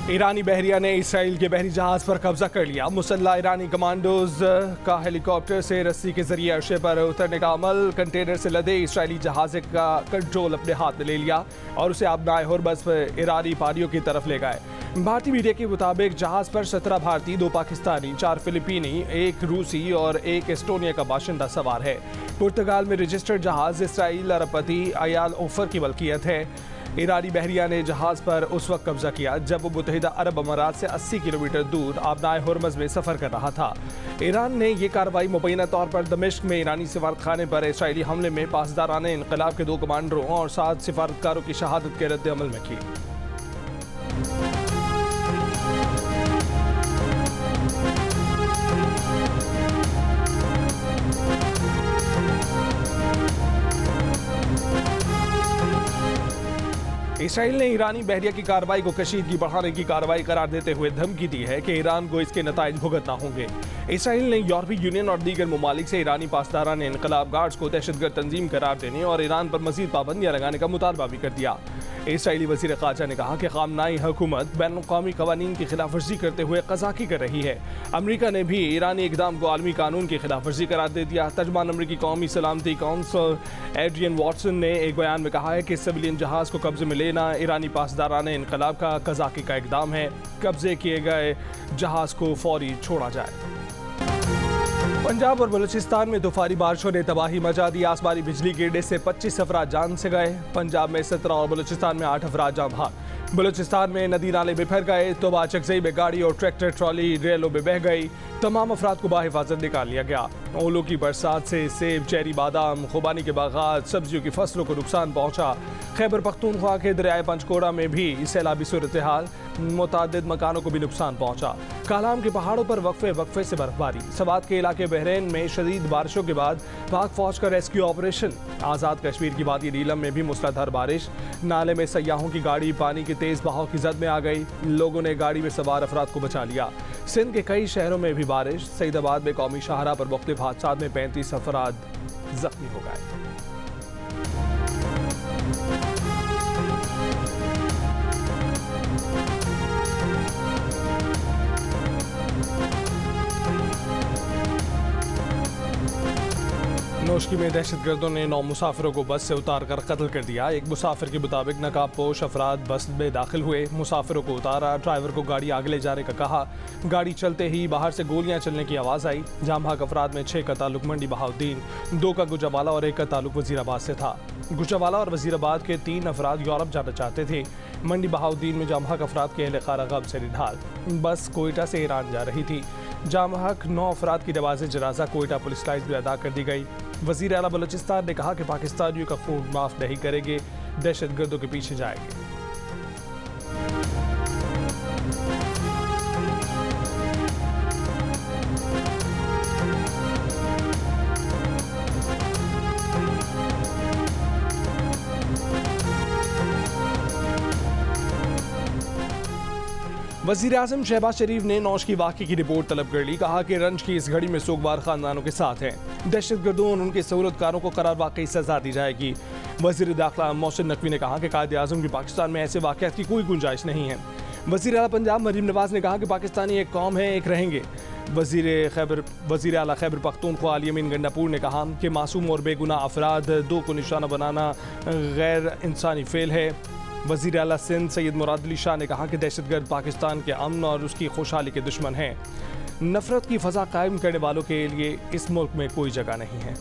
ईरानी बहरिया ने इसराइल के बहरी जहाज पर कब्जा कर लिया। मुसल्लह ईरानी कमांडोज का हेलीकॉप्टर से रस्सी के जरिए अर्शे पर उतरने का अमल, कंटेनर से लदे इसराइली जहाज का कंट्रोल अपने हाथ में ले लिया और उसे आबनाए होर्मज़ पर ईरानी पानियों की तरफ ले गए। भारतीय मीडिया के मुताबिक जहाज पर 17 भारतीय, 2 पाकिस्तानी, 4 फिलिपीनी, 1 रूसी और 1 एस्टोनिया का बाशिंदा सवार है। पुर्तगाल में रजिस्टर्ड जहाज इसराइल अरबपति अयाल ओफर की मलकियत है। ईरानी बहरिया ने जहाज पर उस वक्त कब्जा किया जब वो मुत्तहिदा अरब अमारात से 80 किलोमीटर दूर आबनाए होर्मज़ में सफ़र कर रहा था। ईरान ने यह कार्रवाई मुबैना तौर पर दमिश्क में ईरानी सिफारतखाने पर इसराइली हमले में पासदाराने इनकलाब के 2 कमांडरों और 7 सिफारतकारों की शहादत के रद्द अमल में की। इसराइल ने ईरानी बहरिया की कार्रवाई को कशीदगी बढ़ाने की कार्रवाई करार देते हुए धमकी दी है कि ईरान को इसके नताइज भुगतना होंगे। इसराइल ने यूरोपीय यूनियन और दीगर ममालिक से ईरानी पासदाराने इनकलाब गार्ड्स को दहशतगर्द तंजीम करार देने और ईरान पर मजीद पाबंदियां लगाने का मुतालबा भी कर दिया। इसराइली वज़ीर ख़ारजा ने कहा कि ख़ामनाई हुकूमत बैनुल-अक़वामी क़वानीन की खिलाफ वर्जी करते हुए क़ज़ाक़ी कर रही है। अमरीका ने भी ईरानी इक़दाम को आलमी कानून की खिलाफ वर्जी करार दे दिया। तर्जमान अमरीकी कौमी सलामती कौंसल एड्रियन वाटसन ने एक बयान में कहा है कि सिविलियन जहाज़ को कब्जे में लेना ईरानी पासदाराने इनकलाब का क़ज़ाक़ी का इक़दाम है। कब्जे किए गए जहाज़ को फौरी छोड़ा जाए। पंजाब और बलूचिस्तान में तूफानी बारिशों ने तबाही मचा दी। आसमानी बिजली गिरने से 25 अफराद जान से गए। पंजाब में 17 और बलूचिस्तान में 8 अफराद जान बहाक। बलूचिस्तान में नदी नाले बिफर गए। तोबा चकजई में गाड़ी और ट्रैक्टर ट्रॉली रेलों में बह गई। तमाम अफराद को बाहिफाजत निकाल लिया गया। ओलों की बरसात से सेब, चेरी, बादाम, खुबानी के बागात, सब्जियों की फसलों को नुकसान पहुंचा। खैबर पख्तूनख्वा के दरियाए पंचकोड़ा में भी सैलाबी सूरत हाल, मुतादिद मकानों को भी नुकसान पहुंचा। कालाम के पहाड़ों पर वक्फे से बर्फबारी। सवात के इलाके बहरीन में शदीद बारिशों के बाद पाक फौज का रेस्क्यू ऑपरेशन। आज़ाद कश्मीर की वादी नीलम में भी मूसलाधार बारिश। नाले में सयाहों की गाड़ी पानी के तेज बहाव की जद में आ गई। लोगों ने गाड़ी में सवार अफराद को बचा लिया। सिंध के कई शहरों में भी बारिश। सईदाबाद में कौमी शाहरा पर मुख्तलिफ हादसात में 35 अफराद जख्मी हो गए। नोशकी में दहशतगर्दों ने 9 मुसाफिरों को बस से उतार कर कत्ल कर दिया। एक मुसाफिर के मुताबिक नकाबपोश अफराद बस में दाखिल हुए, मुसाफिरों को उतारा, ड्राइवर को गाड़ी आगे ले जाने का कहा। गाड़ी चलते ही बाहर से गोलियां चलने की आवाज़ आई। जाम भाग अफराद में 6 का ताल्लुक मंडी बहाउद्दीन, 2 का गुजरावाला और 1 का ताल्लुक वजीराबाद से था। गुजरावाला और वजीराबाद के 3 अफराद यूरोप जाना चाहते थे। मंडी बहाउद्दीन में जाम भाग अफराद के अहल खारा गम से निढाल। बस कोयटा से ईरान जा रही थी। जाम भाग 9 अफराद की नवाज़ जनाजा कोयटा पुलिस लाइन्स में अदा कर दी गई। वज़ीर आला बलूचिस्तान ने कहा कि पाकिस्तानियों का खून माफ़ नहीं करेंगे, दहशतगर्दों के पीछे जाएंगे। वज़ीर आज़म शहबाज शरीफ ने नौश की वाक़े की रिपोर्ट तलब कर ली। कहा कि रंज की इस घड़ी में सोगवार ख़ानदानों के साथ हैं। दहशतगर्दों और उनके सहूलतकारों को करार वाकई सज़ा दी जाएगी। वज़ीर दाखिला मोहसिन नकवी ने कहा कि कायदे आज़म की पाकिस्तान में ऐसे वाक़यात की कोई गुंजाइश नहीं है। वज़ीर आला पंजाब मरीम नवाज़ ने कहा कि पाकिस्तानी एक कौम है, एक रहेंगे। वज़ीर आला खैबर पख्तूनख्वा अली अमीन गंडापुर ने कहा कि मासूम और बेगुनाह अफराद 2 को निशाना बनाना गैर इंसानी फ़ेल है। वज़ीर आला सिंध सैयद मुराद अली शाह ने कहा कि दहशतगर्द पाकिस्तान के अमन और उसकी खुशहाली के दुश्मन हैं। नफरत की फ़ज़ा कायम करने वालों के लिए इस मुल्क में कोई जगह नहीं है।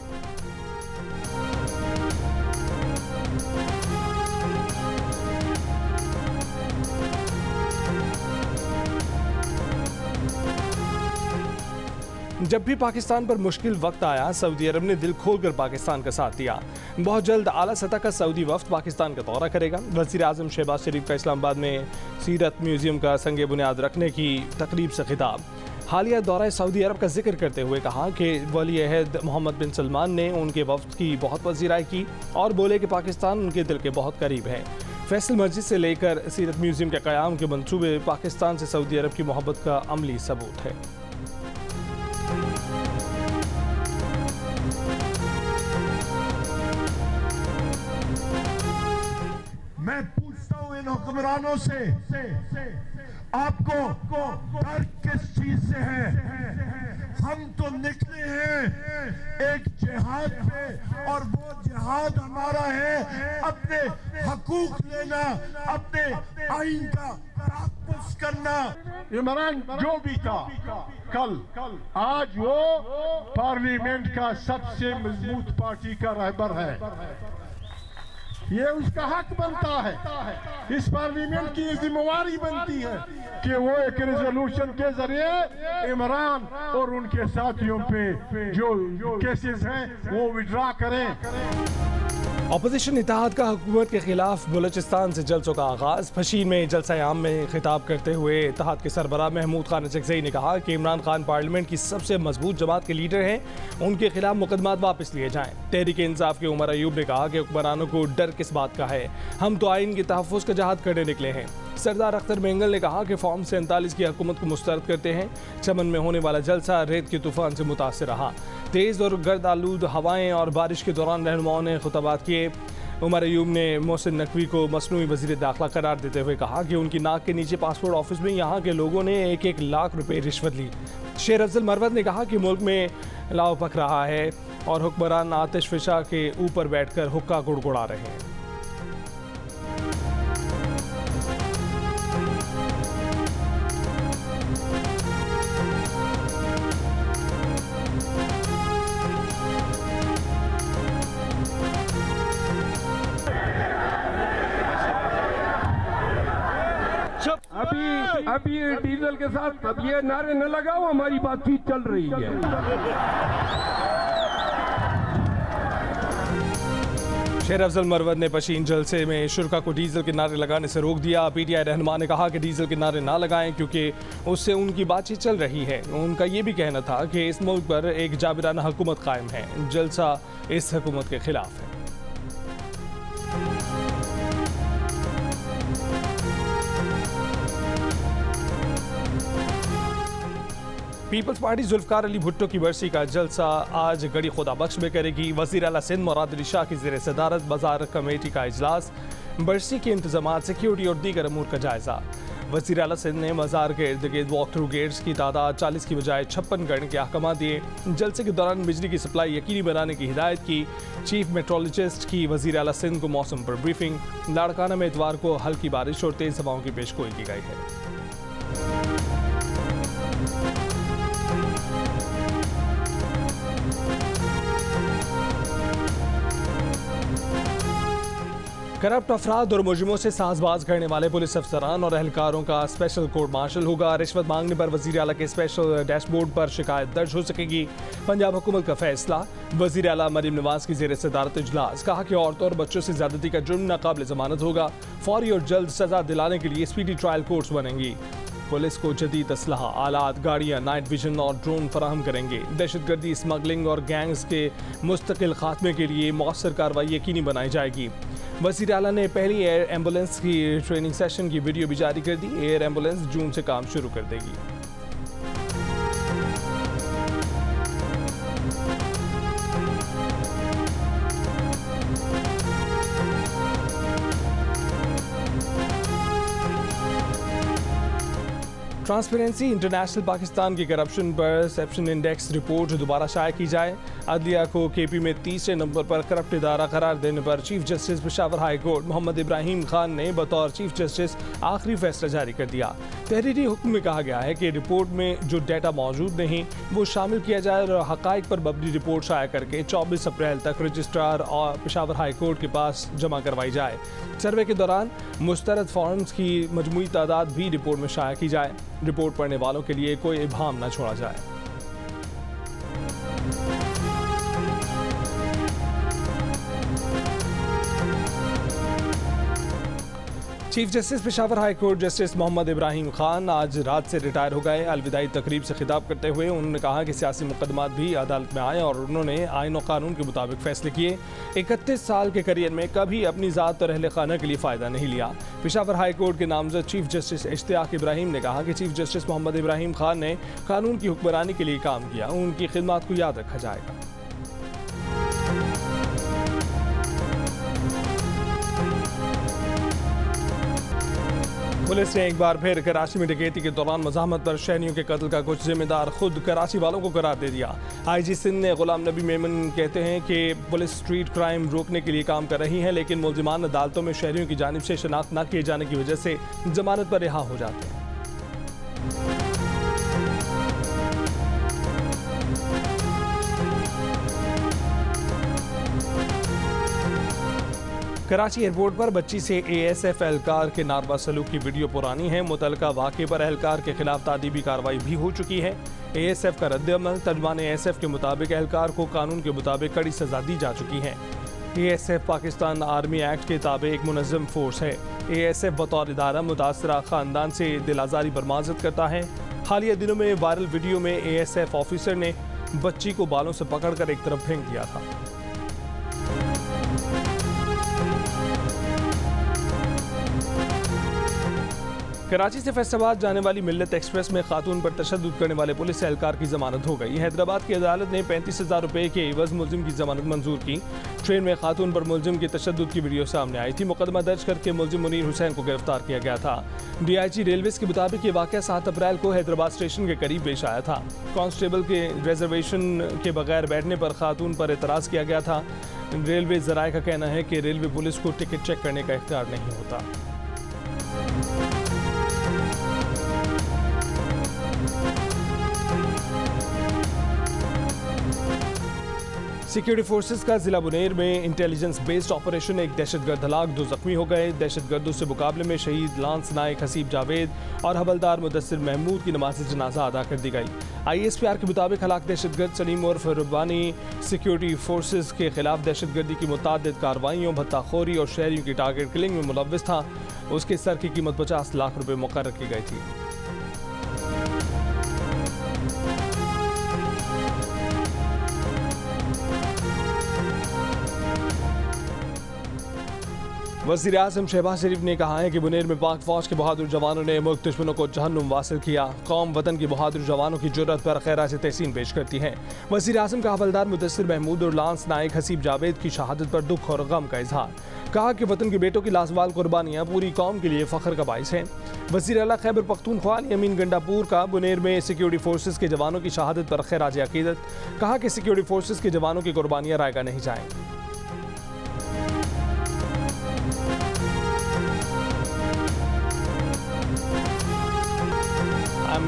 जब भी पाकिस्तान पर मुश्किल वक्त आया, सऊदी अरब ने दिल खोलकर पाकिस्तान का साथ दिया। बहुत जल्द आला सतह का सऊदी वफ्द पाकिस्तान का दौरा करेगा। वज़ीर आज़म शहबाज शरीफ का इस्लामाबाद में सीरत म्यूज़ियम का संगे बुनियाद रखने की तकरीब से खिताब। हालिया दौरा सऊदी अरब का जिक्र करते हुए कहा कि वली अहद मोहम्मद बिन सलमान ने उनके वफ्द की बहुत पज़ीराई की और बोले कि पाकिस्तान उनके दिल के बहुत करीब है। फैसल मस्जिद से लेकर सीरत म्यूज़ियम के क़याम के मंसूबे पाकिस्तान से सऊदी अरब की मोहब्बत का अमली सबूत है। मैं पूछता हूं इन हुक्मरानों से आपको डर किस चीज से है? हम तो निकले हैं एक जिहाद पे, और वो जिहाद हमारा है अपने हकूक लेना, अपने आइन का तहफ़्फ़ुज़ करना। इमरान जो भी था कल, आज वो पार्लियामेंट का सबसे मजबूत पार्टी का रहबर है। ये उसका हक बनता है, इस पार्लियामेंट की जिम्मेवारी बनती है कि वो एक रेजोल्यूशन के जरिए इमरान और उनके साथियों पे जो केसेस हैं वो विड्रॉ करें। अपोजिशन इत्तेहाद का हुकूमत के खिलाफ बलूचिस्तान से जलसों का आगाज। फशीन में जलसा-ए-आम में खिताब करते हुए इत्तेहाद के सरबराह महमूद खान अचकज़ई ने कहा कि इमरान खान पार्लियामेंट की सबसे मजबूत जमात के लीडर हैं, उनके खिलाफ मुकदमात वापस लिए जाएं। तहरीक इंसाफ के उमर अयूब ने कहा कि हुक्मरानों को डर किस बात का है, हम तो आइन के तहफ़्फ़ुज़ का जहाद करने निकले हैं। सरदार अख्तर मेंगल ने कहा कि फॉर्म 47 की हुकूमत को मुस्तरद करते हैं। चमन में होने वाला जलसा रेत के तूफान से मुतासिर रहा। तेज़ और गर्द आलूद हवाएं और बारिश के दौरान रहनुमाओं ने खुतबात किए। उमर अयूब ने मोहसिन नकवी को मसनूई वज़ीर दाखिला करार देते हुए कहा कि उनकी नाक के नीचे पासपोर्ट ऑफिस में यहाँ के लोगों ने 1-1 लाख रुपए रिश्वत ली। शेर अफजल मरवत ने कहा कि मुल्क में लाव पक रहा है और हुक्मरान आतिश फिशा के ऊपर बैठकर हुक्का गुड़गुड़ा रहे हैं। अभी डीजल के साथ अब ये नारे न लगाओ, हमारी बातचीत चल रही है। शेर अफजल मरवत ने पशीन जलसे में शुरका को डीजल के नारे लगाने से रोक दिया। पीटीआई रहनुमा ने कहा कि डीजल के नारे ना लगाएं क्योंकि उससे उनकी बातचीत चल रही है। उनका ये भी कहना था कि इस मुल्क पर एक जाबिराना हुकूमत कायम है, जलसा इस हुकूमत के खिलाफ है। पीपल्स पार्टी जुल्फकार अली भुट्टो की बरसी का जलसा आज गड़ी खुदा बख्श में करेगी। वज़ीर आला सिंध मुराद अली शाह की ज़ेर सदारत बाजार कमेटी का इजलास। बरसी के इंतजाम, सिक्योरिटी और दीगर अमूर का जायजा। वज़ीर आला सिंध ने मज़ार के इर्द गिर्द वॉक थ्रू गेट्स की तादाद 40 की बजाय 56 करने के अहकाम दिए। जलसे के दौरान बिजली की सप्लाई यकीनी बनाने की हिदायत की। चीफ मेट्रोलॉजिस्ट की वज़ीर आला सिंध को मौसम पर ब्रीफिंग। लाड़काना में इतवार को हल्की बारिश और तेज़ हवाओं की पेशगोई की गई है। करप्ट अफराद और मुजरिमों से साजबाज करने वाले पुलिस अफसरान और एहलकारों का स्पेशल कोर्ट मार्शल होगा। रिश्वत मांगने पर वज़ीर आला के स्पेशल डैशबोर्ड पर शिकायत दर्ज हो सकेगी। पंजाब हुकूमत का फैसला। वज़ीर आला मरीम नवाज की ज़ेर सदारत इजलास। कहा कि औरतों और बच्चों से ज़्यादती का जुर्म नाकाबिल ज़मानत होगा। फौरी और जल्द सजा दिलाने के लिए स्पीडी ट्रायल कोर्ट्स बनेंगी। पुलिस को जदीद असलहा, आलात, गाड़ियाँ, नाइट विजन और ड्रोन फराहम करेंगे। दहशतगर्दी, स्मगलिंग और गैंग्स के मुस्तकिल खात्मे के लिए मौसर कार्रवाई यकीनी बनाई जाएगी। वज़ीर आला ने पहली एयर एम्बुलेंस की ट्रेनिंग सेशन की वीडियो भी जारी कर दी। एयर एम्बुलेंस जून से काम शुरू कर देगी। ट्रांसपेरेंसी इंटरनेशनल पाकिस्तान की करप्शन परसेप्शन इंडेक्स रिपोर्ट दोबारा शाया की जाए। अदलिया को केपी में तीसरे नंबर पर करप्ट इदारा करार देने पर chief justice Peshawar high court Mohammad Ibrahim Khan ने बतौर चीफ जस्टिस आखिरी फैसला जारी कर दिया। तहरीरी हुक्म में कहा गया है कि रिपोर्ट में जो डाटा मौजूद नहीं वो शामिल किया जाए और हकाइक पर मबनी रिपोर्ट शाया करके 24 अप्रैल तक रजिस्ट्रार और पेशावर हाई कोर्ट के पास जमा करवाई जाए। सर्वे के दौरान मुस्तरद फॉर्म्स की मजमूई तादाद भी रिपोर्ट में शाया की जाए। रिपोर्ट पढ़ने वालों के लिए कोई इबाम न छोड़ा जाए। Chief justice Peshawar high court justice Mohammad Ibrahim Khan आज रात से रिटायर हो गए। अलविदाई तकरीब से खिताब करते हुए उन्होंने कहा कि सियासी मुकदमात भी अदालत में आए और उन्होंने आइन और कानून के मुताबिक फैसले किए। 31 साल के करियर में कभी अपनी ज़ात और अहले खाना के लिए फ़ायदा नहीं लिया। पेशावर हाई कोर्ट के नामजद चीफ जस्टिस इश्तियाक इब्राहिम ने कहा कि चीफ जस्टिस मोहम्मद इब्राहिम खान ने कानून की हुक्मरानी के लिए काम किया, उनकी खिदमत को याद रखा जाएगा। पुलिस ने एक बार फिर कराची में डकैती के दौरान मज़ाहमत पर शहरियों के कत्ल का कुछ जिम्मेदार खुद कराची वालों को करार दे दिया। IG सिंध ने गुलाम नबी मेमन कहते हैं कि पुलिस स्ट्रीट क्राइम रोकने के लिए काम कर रही है, लेकिन मुल्जिमान अदालतों में शहरियों की जानिब से शनाख्त न किए जाने की वजह से जमानत पर रिहा हो जाते हैं। कराची एयरपोर्ट पर बच्ची से ASF एहलकार के नारवा सलूक की वीडियो पुरानी है। मुतलका वाक़े पर एहलकार के खिलाफ तादीबी कार्रवाई भी हो चुकी है। ASF का रद्द-ए-अमल तर्जुमान ASF के मुताबिक एहलकार को कानून के मुताबिक कड़ी सजा दी जा चुकी है। ASF पाकिस्तान आर्मी एक्ट के ताबे एक मुनज़्ज़म फोर्स है। ASF बतौर इदारा मुतासरा ख़ानदान से दिल आज़ारी पर माज़रत करता है। हालिया दिनों में वायरल वीडियो में ASF ऑफिसर ने बच्ची को बालों से पकड़कर एक तरफ फेंक दिया था। कराची से फैसलाबाद जाने वाली मिल्लत एक्सप्रेस में खातून पर तशद्दुद करने वाले पुलिस एहलकार की जमानत हो गई। हैदराबाद की अदालत ने 35,000 रुपये के एवज मुल्जिम की जमानत मंजूर की। ट्रेन में खातून पर मुल्जिम की तशद्दुद की वीडियो सामने आई थी। मुकदमा दर्ज करके मुल्जिम मुनीर हुसैन को गिरफ्तार किया गया था। DIG रेलवेज के मुताबिक ये वाक़या 7 अप्रैल को हैदराबाद स्टेशन के करीब पेश आया था। कांस्टेबल के रिजर्वेशन के बगैर बैठने पर खातून पर एतराज़ किया गया था। रेलवे ज़राए का कहना है कि रेलवे पुलिस को टिकट चेक करने का इख्तियार नहीं होता। सिक्योरिटी फोर्सेस का जिला बुनेर में इंटेलिजेंस बेस्ड ऑपरेशन, एक दहशतगर्द हलाक, 2 जख्मी हो गए। दहशतगर्दों से मुकाबले में शहीद लांस नायक हसीब जावेद और हवलदार मुदस्सिर महमूद की नमाज जनाजा अदा कर दी गई। ISPR के मुताबिक हलाक दहशतगर्द सलीम उर्फ रब्बानी सिक्योरिटी फोर्सेस के खिलाफ दहशतगर्दी की मुतादिद कार्रवाइयों, भत्ताखोरी और शहरियों की टारगेट किलिंग में मुलव्विस था। उसके सर की कीमत 50 लाख रुपये मुकर्रर की गई थी। वज़ीर आज़म शहबाज शरीफ ने कहा है कि बुनेर में पाक फौज के बहादुर जवानों ने मुल्क दुश्मनों को जहन्नुम वासिल किया। कौम वतन की बहादुर जवानों की जुर्रत पर खैरात तहसीन पेश करती है। वज़ीर आज़म का हवलदार मुदस्सिर महमूद और लांस नायक हसीब जावेद की शहादत पर दुख और गम का इजहार। कहा कि वतन के बेटों की लाजवाल कुर्बानियाँ पूरी कौम के लिए फ़ख्र का बाइस हैं। वज़ीर आला खैबर पख्तूनख्वा यामीन गंडापुर का बुनेर में सिक्योरिटी फोर्सेस के जवानों की शहादत पर खैराज अकीदत। कहा कि सिक्योरिटी फोर्सेस के जवानों की कुर्बानियाँ रायगा नहीं जाएंगी।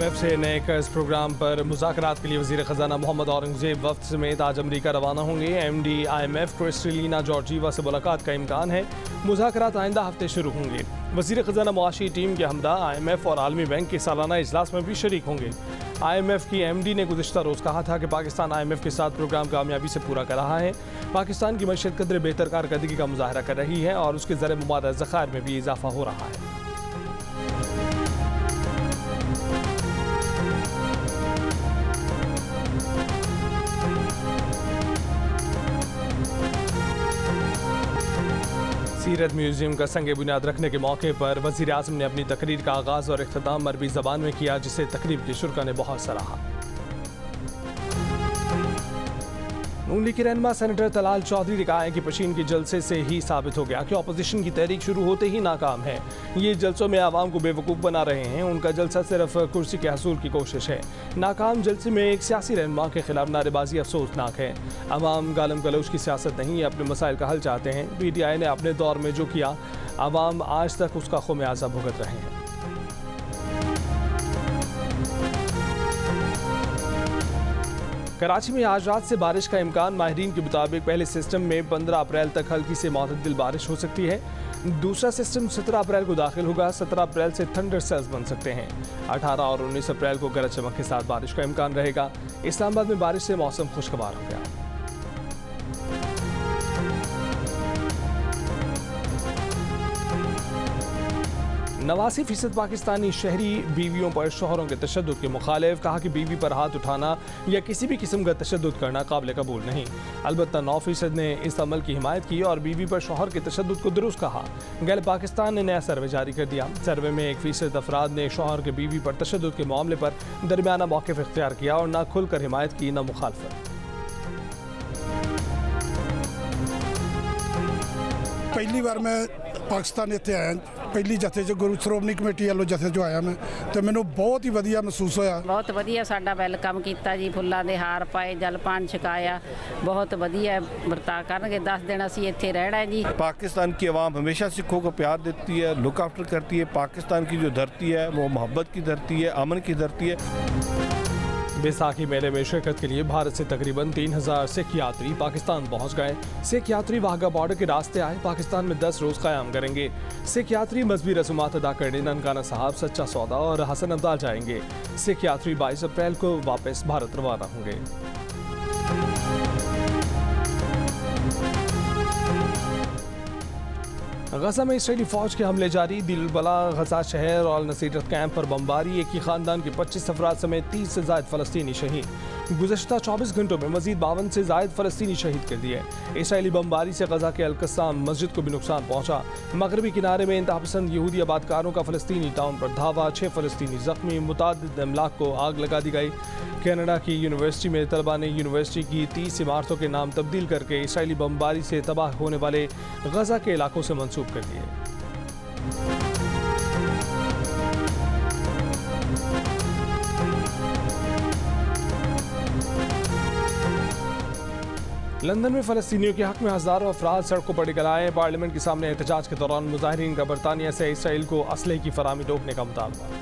IMF से नए कर्ज प्रोग्राम पर मुज़ाकरात के लिए वज़ीर ख़जाना मोहम्मद औरंगज़ेब वफ़द समेत आज अमरीका रवाना होंगे। MD IMF क्रिस्टलिना जॉर्जीवा से मुलाकात का इम्कान है। मुज़ाकरात आइंदा हफ्ते शुरू होंगे। वज़ीर ख़जाना मुआशी टीम के हमरा IMF और आलमी बैंक के सालाना इजलास में भी शरीक होंगे। IMF की MD ने गुज़िश्ता रोज़ कहा था कि पाकिस्तान IMF के साथ प्रोग्राम कामयाबी से पूरा कर रहा है। पाकिस्तान की मईशत कदर बेहतर कारकर्दगी का मुजाहरा कर रही है और उसके ज़र मुबादा ज़खायर में भी इजाफा हो रहा है। सीरत म्यूजियम का संग बुनियाद रखने के मौके पर वज़ीर आज़म ने अपनी तकरीर का आगाज़ और इख्तिताम अरबी ज़बान में किया, जिसे तकरीब के शुरा ने बहुत सराहा। नून लीग के रहनुमा सेनेटर तलाल चौधरी ने कहा है कि पशीन के जलसे से ही साबित हो गया कि अपोजिशन की तहरीक शुरू होते ही नाकाम है। ये जलसों में आवाम को बेवकूफ़ बना रहे हैं। उनका जलसा सिर्फ कुर्सी के हसूल की कोशिश है। नाकाम जलसे में एक सियासी रहनुमा के खिलाफ नारेबाजी अफसोसनाक है। आवाम गालम गलोच की सियासत नहीं, अपने मसाइल का हल चाहते हैं। PTI ने अपने दौर में जो किया, आवाम आज तक उसका खुमियाजा भुगत रहे हैं। कराची में आज रात से बारिश का इम्कान। माहिरीन के मुताबिक पहले सिस्टम में 15 अप्रैल तक हल्की से मुतदिल बारिश हो सकती है। दूसरा सिस्टम 17 अप्रैल को दाखिल होगा। 17 अप्रैल से थंडर सेल्स बन सकते हैं। 18 और 19 अप्रैल को गरज चमक के साथ बारिश का इम्कान रहेगा। इस्लामाबाद में बारिश से मौसम खुशगवार हो गया। नवासी फीसद पाकिस्तानी शहरी बीवियों पर शोहरों के तशद्दुद के मुखालिफ। कहा कि बीवी पर हाथ उठाना या किसी भी किस्म का तशद्दुद करना काबिल कबूल नहीं। अलबत्ता 9% ने इस अमल की हिमायत की और बीवी पर शोहर के तशद्दुद को दुरुस्त कहा। गैल पाकिस्तान ने नया सर्वे जारी कर दिया। सर्वे में 1% अफराद ने शोहर के बीवी पर तशद्दुद के मामले पर दरमियाना मौक़िफ़ इख्तियार किया और न खुलकर हिमायत की, न मुखालफत। पहली बार मैं पाकिस्तान इत्थे आया ਪਹਿਲੀ ਜਥੇ 'ਚ ਗੁਰੂ ਸ਼੍ਰੋਮਣੀ ਕਮੇਟੀ ਵੱਲੋਂ ਜਥੇ 'ਚੋਂ ਆਇਆ ਮੈਂ ਤੇ ਮੈਨੂੰ ਬਹੁਤ ਹੀ ਵਧੀਆ ਮਹਿਸੂਸ ਹੋਇਆ। ਬਹੁਤ ਵਧੀਆ ਸਾਡਾ ਵੈਲਕਮ ਕੀਤਾ ਜੀ, ਫੁੱਲਾਂ ਦੇ ਹਾਰ ਪਾਏ, ਜਲਪਾਨ ਛਕਾਇਆ, बहुत बढ़िया बर्ताव करनगे। 10 दिन असी इत्थे रहना है जी। पाकिस्तान की आवाम हमेशा सिखों को प्यार देती है, लुक आफ्टर करती है। पाकिस्तान की जो धरती है वो मोहब्बत की धरती है, अमन की धरती है। बैसाखी मेले में शिरकत के लिए भारत से तकरीबन 3000 सिख यात्री पाकिस्तान पहुंच गए। सिख यात्री वाघा बॉर्डर के रास्ते आए पाकिस्तान में 10 रोज क़याम करेंगे। सिख यात्री मजहबी रसूमात अदा करने ननकाना साहब, सच्चा सौदा और हसन अब्दाल जाएंगे। सिख यात्री 22 अप्रैल को वापस भारत रवाना होंगे। गजा में इसराइली फौज के हमले जारी। दिल बला गजा शहर और नसीरत कैंप पर बमबारी। एक ही खानदान के 25 अफराद समेत 30 से ज़ायद फ़लस्तीनी शहीद। गुज़श्ता 24 घंटों में मज़ीद 52 से ज़ायद फ़लस्तीनी शहीद कर दिए। इसराइली बमबारी से गजा के अल-कस्साम मस्जिद को भी नुकसान पहुँचा। मगरबी किनारे में इंतहापसंद यहूदी आबादकारों का फ़लस्तीनी टाउन पर धावा। 6 फ़लस्तीनी ज़ख्मी। मुतादिद अमलाक को आग लगा दी गई। कनाडा की यूनिवर्सिटी में तलबा ने यूनिवर्सिटी की 30 इमारतों के नाम तब्दील करके इसराइली बमबारी से तबाह होने वाले गजा के इलाकों से मंसूब कर दिए। लंदन में फ़लस्तीनियों के हक में हज़ारों अफराद सड़कों पर निकल आए। पार्लियामेंट के सामने एहतजाज के दौरान मुजाहिरीन का बरतानिया से इसराइल को असलहे की फराहमी रोकने का मुतालबा।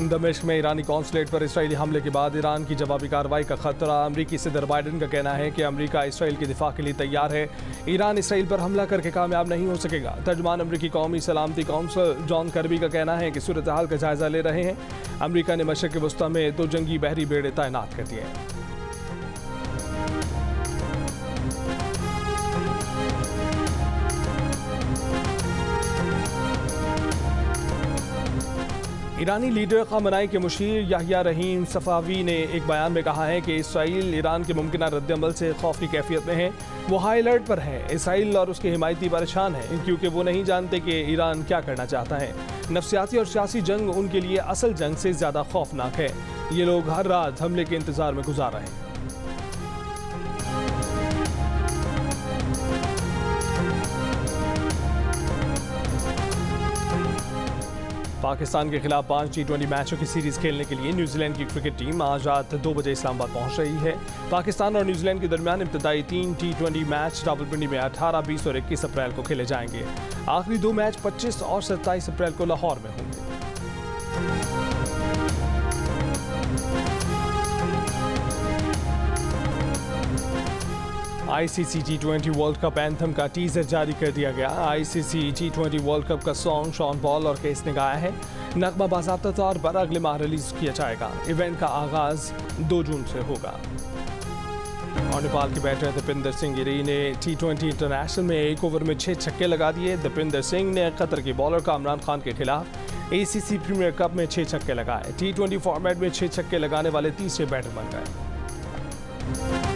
दमिश्क में ईरानी कॉन्सुलेट पर इसराइली हमले के बाद ईरान की जवाबी कार्रवाई का खतरा। अमरीकी सदर बाइडन का कहना है कि अमरीका इसराइल के दिफा के लिए तैयार है। ईरान इसराइल पर हमला करके कामयाब नहीं हो सकेगा। तर्जुमान अमरीकी कौमी सलामती कौंसल जॉन कर्बी का कहना है कि सूरत हाल का जायजा ले रहे हैं। अमरीका ने मशरिक़ वस्ता में 2 जंगी बहरी बेड़े तैनात कर दिए हैं। ईरानी लीडर ख़ामनाई के मुशीर याहिया रहीम सफ़ावी ने एक बयान में कहा है कि इसराइल ईरान के मुमकिन रद्दअमल से खौफ की कैफियत में है। वो हाई अलर्ट पर है। इसराइल और उसके हिमायती परेशान हैं क्योंकि वो नहीं जानते कि ईरान क्या करना चाहता है। नफ्सियाती और सियासी जंग उनके लिए असल जंग से ज़्यादा खौफनाक है। ये लोग हर रात हमले के इंतज़ार में गुजार रहे हैं। पाकिस्तान के खिलाफ 5 T20 मैचों की सीरीज खेलने के लिए न्यूजीलैंड की क्रिकेट टीम आज रात 2 बजे इस्लामाबाद पहुंच रही है। पाकिस्तान और न्यूजीलैंड के दरमियान इब्तदाई 3 T20 मैच रावलपिंडी में 18, 20 और 21 अप्रैल को खेले जाएंगे। आखिरी 2 मैच 25 और 27 अप्रैल को लाहौर में होंगे। ICC T20 world cup anthem का टीजर जारी कर दिया गया। ICC T20 वर्ल्ड कप का सॉन्ग शॉन पॉल और केस ने गाया है। नगमा बाज़ाब्ता तौर पर अगले माह रिलीज किया जाएगा। इवेंट का आगाज 2 जून से होगा। और नेपाल के बैटर दीपिंदर सिंह गिरी ने T20 इंटरनेशनल में 1 ओवर में 6 छक्के लगा दिए। दीपिंदर सिंह ने कतर के बॉलर कामरान खान के खिलाफ ACC प्रीमियर कप में 6 छक्के लगाए। T20 फॉर्मेट में 6 छक्के लगाने वाले तीसरे बैटर बन गए।